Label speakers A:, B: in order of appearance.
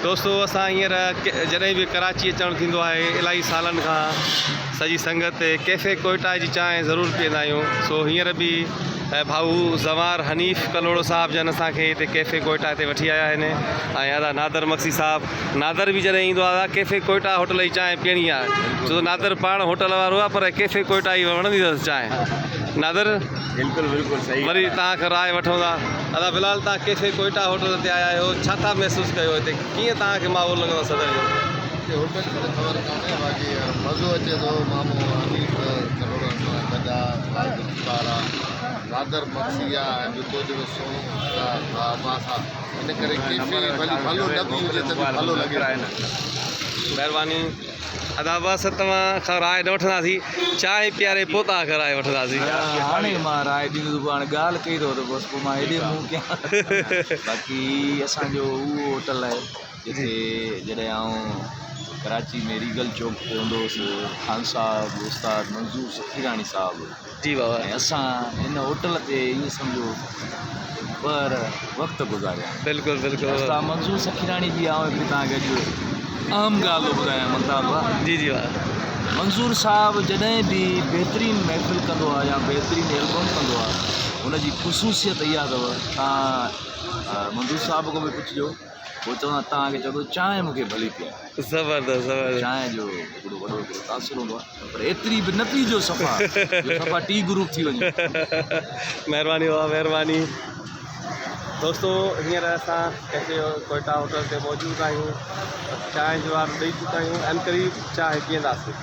A: दोस्तों असां हींअर जॾहिं बि कराची अचणु थींदो आहे इलाही सालनि खां सॼी संगत कैफ़े कोयटा जी चांहि ज़रूरु पीअंदा आहियूं। सो हींअर बि भाऊ ज़वार हनीफ़ कलोड़ो साहब जन असांखे हिते कैफ़े कोयटा हिते वठी आया आहिनि ऐं दादा नादर मक्सी साहब। नादर बि जॾहिं ईंदो आहे कैफ़े कोयटा होटल जी चांहि पीअणी आहे छो नादर पाण होटल वारो आहे पर कैफ़े कोयटा जी वणंदी अथसि चांहि। नादर
B: बिल्कुल बिल्कुल सही
A: वरी तव्हांखां राय वठूं था। दादा फ़िलहाल तव्हां कैफ़े कोयटा होटल ते आया आहियो, छा था महसूसु कयो हिते, कीअं तव्हांखे माहौल लॻंदो आहे सदर जो?
C: होटल में ख़बर कान्हे, बाक़ी मज़ो अचे थो। मामो हनीफ़ कलोड़ो गजा वारा नादर मक्सी आहे ऐं ॿियो जेको सोनू मासा इन करे कैफ़े भली भलो न बि हुजे त बि भलो लॻे।
A: महिरबानी अदा बसि तव्हां खां राय न वठंदासीं, चांहि पीआरे पोइ तव्हां खां राय वठंदासीं।
B: हाणे मां राय ॾींदुसि, हाणे ॻाल्हि कई अथव त बसि पोइ मां हेॾे मुंहुं कयां। बाक़ी असांजो उहो होटल आहे जिते जॾहिं आउं कराची में रीगल चौक ते हूंदो हुउसि, ख़ान साहब उस्ताद मंज़ूर सखीराणी साहब
A: जी बाबा,
B: ऐं असां हिन होटल ते ईअं सम्झो पर वक़्तु गुज़ारिया।
A: बिल्कुलु बिल्कुलु।
B: उस्ताद मंज़ूर सखीराणी जी आउं हिकिड़ी तव्हांखे अॼु अहम ॻाल्हि थो ॿुधायां मुमताज़ भाउ।
A: जी जी भाउ।
B: मंज़ूर साहब जॾहिं बि बहितरीनु महफ़िल कंदो आहे या बहितरीनु एल्बम कंदो आहे हुनजी ख़ुशूसियत इहा अथव, तव्हां मंज़ूर साहब खां बि पुछिजो, उहो चवंदा तव्हांखे चवंदो चांहि मूंखे भली पीआरे।
A: ज़बरदस्त ज़बरदस्त।
B: चांहि जो हिकिड़ो वॾो हिकिड़ो तासिर हूंदो आहे, पर एतिरी बि न पीजो सफ़ा टी ग्रुप थी वञे।
A: महिरबानी बाबा महिरबानी। दोस्तों हींअर असां कैफ़े कोयटा होटल ते मौजूदु आहियूं, चांहि जो ऑर्डर ॾेई चुका आहियूं ऐं क़रीब चांहि पीअंदासीं।